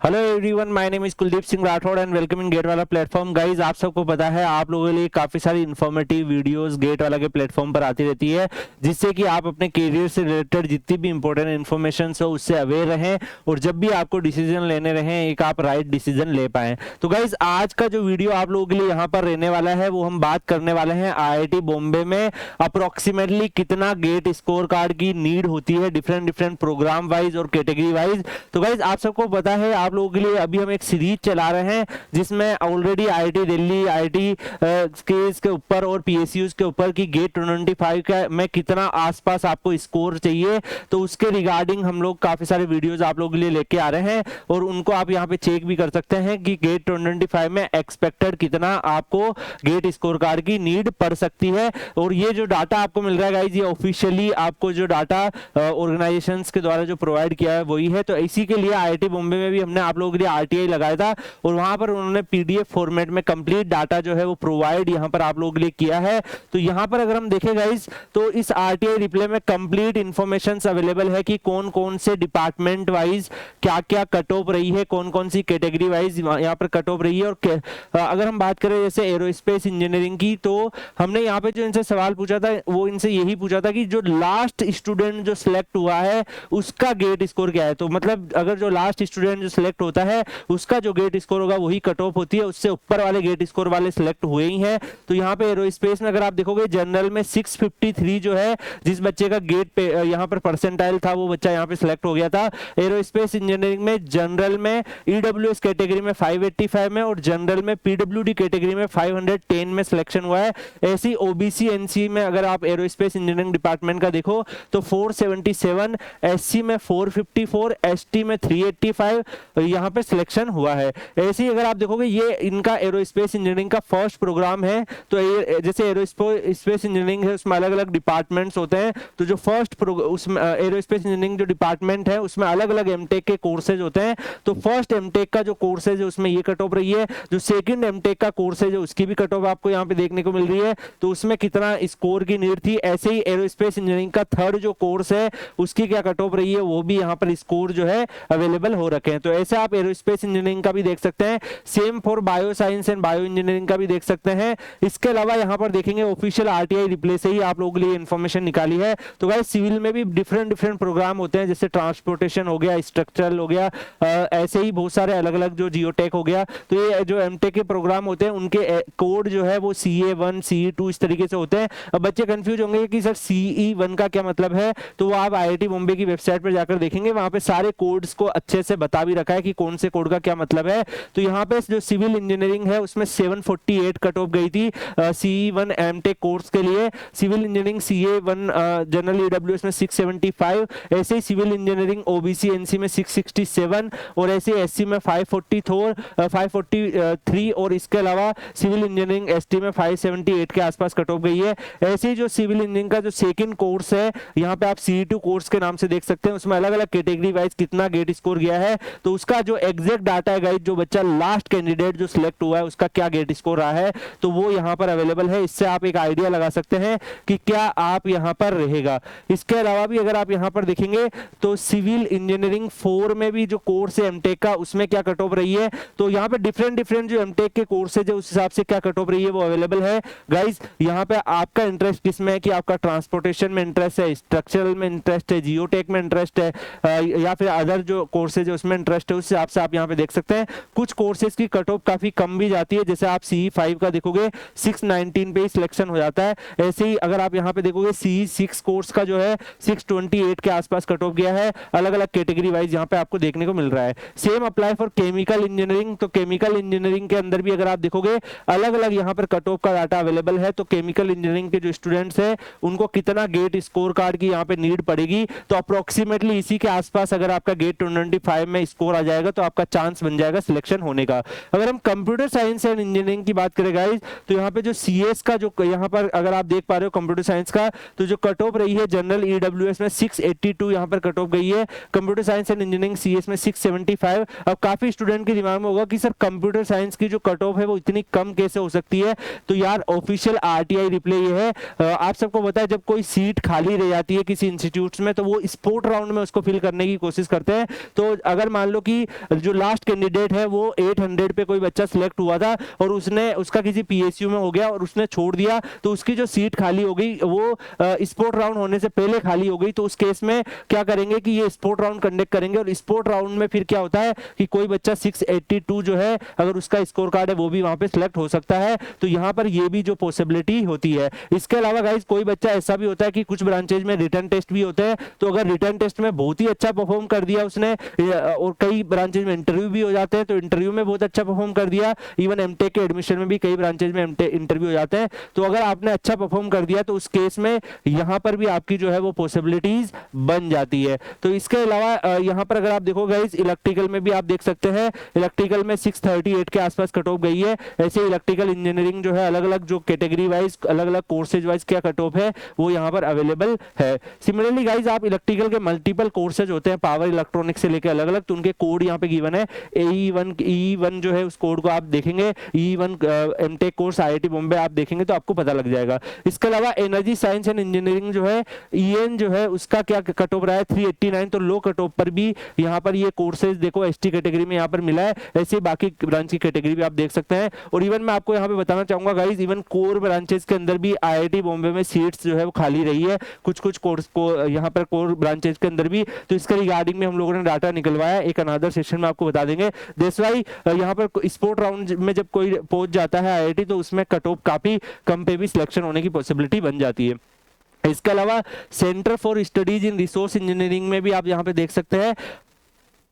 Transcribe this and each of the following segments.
Hello everyone, my name is Kuldeep Singh Rathore and welcome in GATE वाला platform. Guys, आप सबको पता है आप लोगों के लिए काफी सारी इन्फॉर्मेटिव वीडियोस गेट वाला के प्लेटफॉर्म पर आती रहती है, जिससे कि आप अपने करियर से रिलेटेड जितनी भी इंपॉर्टेंट इन्फॉर्मेशन हो उससे अवेयर रहें और जब भी आपको डिसीजन लेने रहें एक आप राइट डिसीजन ले पाएं। तो गाइज, आज का जो वीडियो आप लोगों के लिए यहाँ पर रहने वाला है वो हम बात करने वाले हैं IIT बॉम्बे में अप्रोक्सीमेटली कितना गेट स्कोर कार्ड की नीड होती है डिफरेंट प्रोग्राम वाइज और कैटेगरी वाइज। तो गाइज, आप सबको पता है आप लोगों के लिए अभी हम एक सीरीज चला रहे हैं जिसमें ऑलरेडी IIT दिल्ली, IIT के ऊपर और PSUs के ऊपर की गेट 295 का में कितना आसपास आपको स्कोर चाहिए, तो उसके रिगार्डिंग हम लोग काफी सारे वीडियोस आप लोगों के लिए लेके आ रहे हैं और उनको आप यहाँ पे चेक भी कर सकते हैं कि गेट 295 में एक्सपेक्टेड कितना आपको गेट स्कोर कार्ड की नीड पड़ सकती है। और ये जो डाटा आपको मिल रहा है गाइज, ये ऑफिशियली आपको जो डाटा ऑर्गेनाइजेशंस के द्वारा जो प्रोवाइड किया है वही है। तो इसी के लिए IIT बॉम्बे में भी हमने आप लोगों के लिए RTI लगाया था और वहां पर उन्होंने PDF फॉर्मेट में कंप्लीट डाटा जो है वो प्रोवाइड यहां पर आप लोगों के लिए किया है। तो यहां पर अगर हम देखें गाइस, तो इस RTI रिप्ले में कंप्लीट इंफॉर्मेशन अवेलेबल है कि कौन कौन से डिपार्टमेंट वाइज क्या क्या कट ऑफ रही है, कौन कौन सी कैटेगरी वाइज यहाँ पर कट ऑफ रही है। और अगर हम बात करें जैसे एरोस्पेस इंजीनियरिंग की, तो हमने यहाँ पे जो इनसे सवाल पूछा था वो इनसे यही पूछा था कि जो लास्ट स्टूडेंट जो सिलेक्ट हुआ है उसका गेट स्कोर क्या है। तो मतलब अगर जो लास्ट स्टूडेंट जो सिलेक्ट होता है उसका जो गेट स्कोर होगा वही कट ऑफ होती है, उससे ऊपर वाले गेट स्कोर वाले सिलेक्ट हुए ही हैं। तो यहाँ पे एरोस्पेस में अगर आप देखोगे जनरल में 653 जो है जिस बच्चे का गेट पे यहाँ पर परसेंटाइल था वो बच्चा यहाँ पे सिलेक्ट हो गया था। एरोस्पेस इंजीनियरिंग में जनरल में EWS कैटेगरी में 585 में और जनरल में PWD कैटेगरी में 510 में सिलेक्शन हुआ है। ऐसी OBC NC में अगर आप एरोस्पेस इंजीनियरिंग डिपार्टमेंट का देखो तो 477, SC में 454, ST में 385 यहाँ पे सिलेक्शन हुआ है। ऐसे ही अगर आप देखोगे ये इनका एरोस्पेस इंजीनियरिंग का फर्स्ट प्रोग्राम है। तो जैसे एरोस्पेस इंजीनियरिंग है उसमें अलग अलग डिपार्टमेंट्स होते हैं, तो जो फर्स्ट उसमें एरोस्पेस इंजीनियरिंग जो डिपार्टमेंट है उसमें अलग अलग एमटेक के कोर्सेज होते हैं। तो फर्स्ट एमटेक का जो कोर्सेज है उसमें ये कट ऑफ रही है। जो सेकंड एमटेक का कोर्सेज है उसकी भी कट ऑफ आपको यहाँ पे देखने को मिल रही है, तो उसमें कितना स्कोर की नीड थी। ऐसे ही एरोस्पेस इंजीनियरिंग का थर्ड जो कोर्स है उसकी क्या कट ऑफ रही है, वो भी यहाँ पर स्कोर जो है अवेलेबल हो रखे हैं। तो ऐसे आप एरोस्पेस इंजीनियरिंग का भी देख सकते हैं, same for bio science and bio engineering का भी देख सकते हैं। इसके अलावा यहाँ पर देखेंगे ऑफिशियल RTI रिप्ले से ही आप लोगों के लिए इंफॉर्मेशन निकाली है। तो गाइस, सिविल में भी डिफरेंट प्रोग्राम होते हैं, जैसे ट्रांसपोर्टेशन हो गया, स्ट्रक्चरल हो गया, ऐसे ही बहुत सारे अलग अलग जो जियोटेक हो गया। तो ये जो एमटेक के प्रोग्राम होते हैं उनके कोड जो है वो CA1 CE2 इस तरीके से होते हैं। अब बच्चे कंफ्यूज होंगे कि सर CE1 का क्या मतलब है, तो वो आप IIT बॉम्बे की वेबसाइट पर जाकर देखेंगे, वहां पे सारे कोड्स को अच्छे से बता भी रखा है कि कौन से कोड का क्या मतलब है। तो यहाँ पे जो सिविल इंजीनियरिंग है उसमें 748 कट ऑफ गई थी CE1 एमटेक कोर्स के लिए। Civil engineering CA1 general EWS में 675, ऐसे ही सिविल इंजीनियरिंग OBC NC में 667 और ऐसे SC में 543 और इसके अलावा सिविल इंजीनियरिंग ST में 578 के आसपास कट ऑफ गई है। ऐसे ही जो सिविल इंजीनियरिंग का जो सेकंड कोर्स है यहाँ पे आप CE2 कोर्स के नाम से देख सकते हैं, उसमें अलग अलग कैटेगरी वाइज कितना गेट स्कोर गया है। तो उसका जो एग्जैक्ट डाटा है गाइस, जो बच्चा लास्ट कैंडिडेट जो सिलेक्ट हुआ है उसका क्या गेट स्कोर रहा है, तो वो यहाँ पर अवेलेबल है। इससे आप एक आइडिया लगा सकते हैं कि क्या आप यहाँ पर रहेगा। इसके अलावा भी अगर आप यहाँ पर देखेंगे तो सिविल इंजीनियरिंग 4 में भी जो कोर्स है एमटेक का उसमें क्या कट ऑफ रही है, तो यहाँ पे डिफरेंट जो एमटेक के कोर्सेज है उस हिसाब से क्या कट ऑफ रही है वो अवेलेबल है। गाइज, यहाँ पे आपका इंटरेस्ट किसमें है कि आपका ट्रांसपोर्टेशन में इंटरेस्ट है, स्ट्रक्चरल में इंटरेस्ट है, जियोटेक में इंटरेस्ट है, या फिर अदर जो कोर्सेज है उसमें इंटरेस्ट है, उस हिसाब से आप यहाँ पे देख सकते हैं। कुछ कोर्सेज की कट ऑफ काफी कम भी जाती है, जैसे आप CE5 का देखोगे 619 पे ही सिलेक्शन हो जाता है। ऐसे ही अगर आप यहाँ पे देखोगे CE6 कोर्स का जो है 628 के आसपास कट ऑफ गया है। अलग अलग कैटेगरी वाइज यहाँ पे आपको देखने को मिल रहा है। Same apply for chemical engineering, तो केमिकल इंजीनियरिंग के अंदर भी अगर आप देखोगे अलग अलग यहाँ पर कट ऑफ का डाटा अवेलेबल है। तो केमिकल इंजीनियरिंग के जो स्टूडेंट्स है उनको कितना गेट स्कोर कार्ड की यहाँ पे नीड पड़ेगी, तो अप्रोक्सीमेटली इसी के आसपास अगर आपका गेट 295 में स्कोर आ जाएगा तो आपका चांस बन जाएगा सिलेक्शन होने का। अगर हम कंप्यूटर साइंस एंड इंजीनियरिंग की बात करें गाइस, तो यहाँ पे जो CS का जो यहाँ पर अगर आप देख पा रहे हो कंप्यूटर साइंस का, तो जो कट ऑफ रही है जनरल EWS में 682 यहाँ पर कट ऑफ गई है। Computer science and engineering CS में 675। अब काफी स्टूडेंट के दिमाग में होगा कि सर कंप्यूटर साइंस की जो कट ऑफ है वो इतनी कम कैसे हो सकती है, तो यार ऑफिशियल RTI रिप्ले ये है। आप सबको पता है जब कोई सीट खाली रह जाती है किसी इंस्टीट्यूट में तो वो स्पोर्ट राउंड में उसको फिल करने की कोशिश करते हैं। तो अगर मान लो कि जो लास्ट कैंडिडेट है वो 800 पे कोई बच्चा सिलेक्ट हुआ था और उसने उसका किसी पीएसयू में हो गया और उसने छोड़ दिया, तो उसकी जो सीट खाली हो गई वो स्पोर्ट राउंड होने से पहले खाली हो गई। तो उस केस में क्या करेंगे कि ये स्पोर्ट राउंड कंडक्ट करेंगे और स्पोर्ट राउंड में फिर क्या होता है कि कोई बच्चा 682 जो है अगर उसका स्कोर कार्ड है वो भी वहां पे सिलेक्ट हो सकता है। तो यहाँ पर ये भी जो पॉसिबिलिटी होती है। इसके अलावा गाइस कोई बच्चा ऐसा भी होता है कि कुछ ब्रांचेज में रिटर्न टेस्ट भी होते हैं, तो अगर रिटर्न टेस्ट में बहुत ही अच्छा परफॉर्म कर दिया उसने और कई ब्रांचेज में इंटरव्यू भी हो जाते हैं, तो इंटरव्यू में बहुत अच्छा परफॉर्म कर दिया, इवन एमटेक के एडमिशन में भी कई ब्रांचेज में इंटरव्यू हो जाते हैं, तो अगर आपने अच्छा परफॉर्म कर दिया तो उस केस में यहाँ पर भी आपकी जो है वो पॉसिबिलिटीज बन जाती है। तो इसके अलावा यहाँ पर अगर आप देखो गाइस इलेक्ट्रिकल में भी आप देख सकते हैं, इलेक्ट्रिकल में 638 के आसपास कट ऑफ गई है। ऐसे इलेक्ट्रिकल इंजीनियरिंग जो है अलग अलग जो कैटेगरी वाइज अलग अलग कोर्सेज वाइज क्या कट ऑफ है वो यहाँ पर अवेलेबल है। सिमिलरली गाइस आप इलेक्ट्रिकल के मल्टीपल कोर्सेज होते हैं पावर इलेक्ट्रॉनिक से लेकर अलग अलग, तो उनके कोड यहाँ पे गिवन है। E1 जो है उस कोड को आप देखेंगे, E1 MTech course IIT Bombay आप देखेंगे तो आपको पता लग जाएगा। इसके अलावा एनर्जी साइंस एंड इंजीनियरिंग जो है EN जो है उसका क्या कट ऑफ रहा है 389, तो लो कट ऑफ पर भी यहाँ पर ये कोर्सेज देखो ST कैटेगरी में यहाँ पर मिला है। ऐसे बाकी ब्रांच की कैटेगरी भी आप देख सकते हैं। और इवन मैं आपको यहाँ पे बताना चाहूंगा गाइस इवन कोर ब्रांचेस के अंदर भी IIT बॉम्बे में सीट्स जो है वो खाली रही है कुछ कोर्स को यहाँ पर कोर ब्रांचेस के अंदर भी, तो इसके रिगार्डिंग में हम लोगों ने डाटा निकलवाया, एक अनदर सेशन में आपको बता देंगे। दैट्स व्हाई यहाँ पर स्पोर्ट राउंड में जब कोई पहुंच जाता है IIT तो उसमें कट ऑफ काफी कम पे भी सिलेक्शन होने की पॉसिबिलिटी बन जाती है। इसके अलावा centre for studies in resource engineering में भी आप यहाँ पे देख सकते हैं।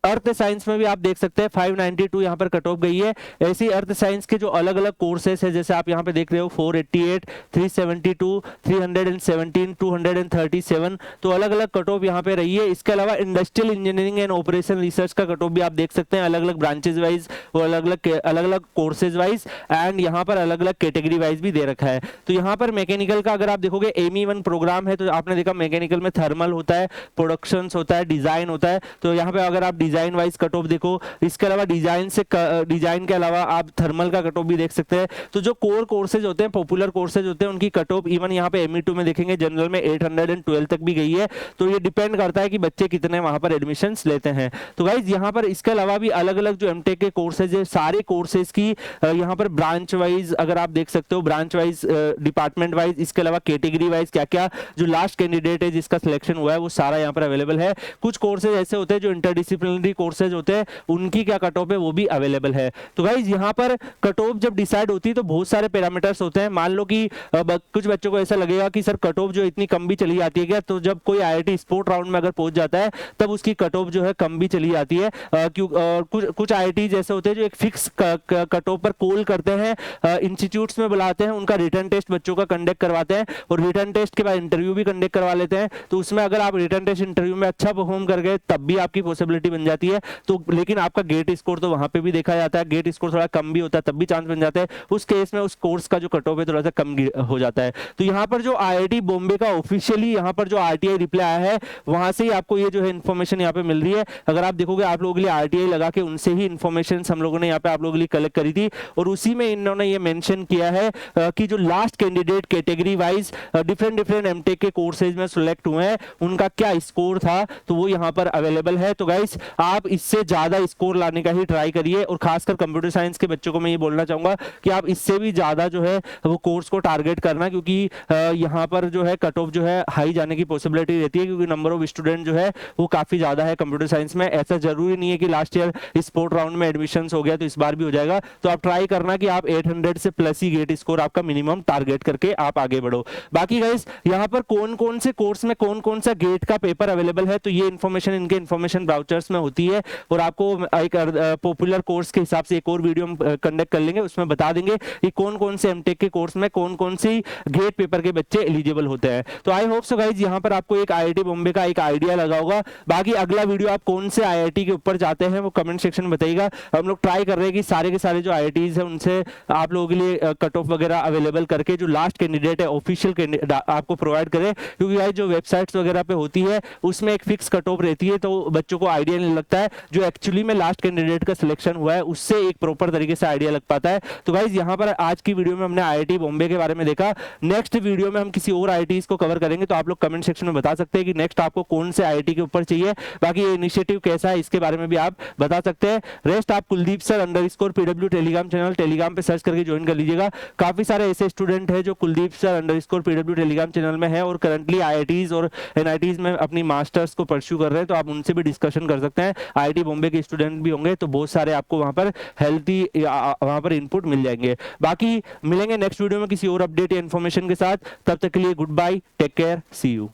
अर्थ साइंस में भी आप देख सकते हैं 592 यहाँ पर कट ऑफ गई है। ऐसी अर्थ साइंस के जो अलग अलग कोर्सेस है जैसे आप यहाँ पे देख रहे हो 488, 372, 317, 237, तो अलग अलग कट ऑफ यहाँ पे रही है। इसके अलावा industrial engineering and operation research का कट ऑफ भी आप देख सकते हैं अलग अलग ब्रांचेज वाइज और अलग अलग कोर्सेज वाइज एंड यहाँ पर अलग अलग कैटेगरी वाइज भी दे रखा है। तो यहाँ पर मैकेनिकल का अगर आप देखोगे ME1 प्रोग्राम है तो आपने देखा मैकेनिकल में थर्मल होता है, प्रोडक्शन होता है, डिजाइन होता है, तो यहाँ पे अगर आप डिजाइन वाइज कट ऑफ देखो। इसके अलावा डिजाइन के अलावा आप थर्मल का कट ऑफ भी देख सकते हैं। तो जो कोर कोर्सेज होते हैं पॉपुलर कोर्सेज होते हैं उनकी कट ऑफ इवन यहाँ पे ME2 में देखेंगे जनरल में 812 तक भी गई है। तो ये डिपेंड करता है कि बच्चे कितने वहां पर एडमिशंस लेते हैं। तो गाइज यहाँ पर इसके अलावा भी अलग अलग जो एमटेक के कोर्सेज है सारे कोर्सेज की यहाँ पर ब्रांच वाइज अगर आप देख सकते हो, ब्रांच वाइज डिपार्टमेंट वाइज, इसके अलावा कैटेगरी वाइज क्या क्या जो लास्ट कैंडिडेट है जिसका सिलेक्शन हुआ है वो सारा यहाँ पर अवेलेबल है। कुछ कोर्सेज ऐसे होते हैं जो इंटरडिसिप्लिनरी कोर्सेज होते हैं उनकी क्या कट ऑफ है वो भी अवेलेबल है। तो गाइज यहाँ पर कट ऑफ जब डिसाइड होती है तो बहुत सारे पैरामीटर्स होते हैं। मान लो कि कुछ बच्चों को ऐसा लगेगा कि सर कट ऑफ जो इतनी कम भी चली जाती है क्या, तो जब कोई IIT स्पोर्ट राउंड में अगर पहुंच जाता है तब उसकी कट ऑफ जो है कम भी चली जाती है। कुछ IIT जैसे होते हैं जो एक फिक्स कट ऑफ पर कॉल करते हैं, इंस्टीट्यूट्स में बुलाते हैं, उनका रिटर्न टेस्ट बच्चों का कंडक्ट करवाते हैं और रिटर्न टेस्ट के बाद इंटरव्यू भी कंडक्ट करवा लेते हैं। तो उसमें अगर आप रिटर्न टेस्ट इंटरव्यू में अच्छा परफॉर्म कर गए तब भी आपकी पॉसिबिलिटी बन जाती है। तो लेकिन आपका गेट स्कोर तो वहां पे भी देखा जाता है, गेट स्कोर थोड़ा कम भी होता है तब भी चांस बन जाता है। उस केस में उस कोर्स का जो कट ऑफ है थोड़ा सा कम हो जाता है। तो यहाँ पर जो IIT बॉम्बे का ऑफिशियली यहाँ पर जो RTI रिप्लाई आया है वहां से ही आपको ये जो है इन्फॉर्मेशन यहाँ पे मिल रही है। अगर आप देखोगे आप लोगों के लिए RTI लगा के उनसे ही इन्फॉर्मेशन हम लोगों ने यहाँ पे आप लोगों के लिए कलेक्ट करी थी और उसी में इन्होंने ये मेंशन किया है कि जो last candidate category wise different MTech के कोर्सेज में सिलेक्ट हुए हैं उनका क्या स्कोर था, तो वो यहाँ पर अवेलेबल है। तो गाइस आप इससे ज्यादा स्कोर लाने का ही ट्राई करिए और खासकर कंप्यूटर साइंस के बच्चों को मैं ये बोलना चाहूंगा कि आप इससे भी ज्यादा जो है वो कोर्स को टारगेट करना, क्योंकि यहाँ पर जो है कट ऑफ जो है हाई जाने की पॉसिबिलिटी रहती है क्योंकि नंबर ऑफ स्टूडेंट जो है वो काफी ज्यादा है कंप्यूटर साइंस में। ऐसा जरूरी नहीं है कि लास्ट ईयर स्पोर्ट राउंड में एडमिशन हो गया तो इस बार भी हो जाएगा। तो आप ट्राई करना कि आप 800 से प्लस ही गेट स्कोर आपका मिनिमम टारगेट करके आप आगे बढ़ो। बाकी गाइस यहाँ पर कौन कौन से कोर्स में कौन कौन सा गेट का पेपर अवेलेबल है तो ये इन्फॉर्मेशन इनके इन्फॉर्मेशन ब्राउचर्स में होती है और आपको एक पॉपुलर कोर्स के हिसाब से एक और वीडियो हम कंडक्ट कर लेंगे, उसमें बता देंगे कि कौन कौन से एमटेक के कोर्स में कौन कौन सी गेट पेपर के बच्चे एलिजिबल होते हैं। तो आई होप सो गाइज यहाँ पर आपको एक IIT बॉम्बे का एक आइडिया लगा होगा। बाकी अगला वीडियो आप कौन से IIT के ऊपर जाते हैं वो कमेंट सेक्शन में बताइएगा। हम लोग ट्राई कर रहे हैं कि सारे के सारे जो IITs है उनसे आप लोगों के लिए कट ऑफ वगैरह अवेलेबल करके जो लास्ट कैंडिडेट है ऑफिशियल आपको प्रोवाइड करें, क्योंकि गाइज जो वेबसाइट्स वगैरह पे होती है उसमें एक फिक्स कट ऑफ रहती है तो बच्चों को आइडिया नहीं लगता है, जो एक्चुअली में लास्ट कैंडिडेट का सिलेक्शन हुआ है उससे एक प्रॉपर तरीके से आइडिया लग पाता है। तो गाइज यहाँ पर आज की वीडियो में हमने आईआईटी बॉम्बे के बारे में देखा। नेक्स्ट वीडियो में हम किसी और आईआईटीज को कवर करेंगे, तो आप लोग कमेंट सेक्शन में बता सकते हैं कि नेक्स्ट आपको कौन से आईआईटी के ऊपर चाहिए। बाकी ये इनिशिएटिव कैसा है इसके बारे में भी आप बता सकते हैं। रेस्ट आप Kuldeep sir _PW Telegram channel Telegram पे सर्च करके ज्वाइन कर लीजिएगा। काफी सारे ऐसे स्टूडेंट हैं जो Kuldeep sir _PW Telegram channel में है और करंटली आईआईटीज और एनआईटीज में अपनी मास्टर्स को परस्यू कर रहे हैं, तो आप उनसे भी डिस्कशन कर सकते हैं। आईआईटी बॉम्बे के स्टूडेंट भी होंगे, तो बहुत सारे आपको वहां पर हेल्थी वहां पर इनपुट मिल जाएंगे। बाकी मिलेंगे नेक्स्ट वीडियो में किसी और अपडेट या इन्फॉर्मेशन के साथ। तब तक के लिए good bye, take care, see you.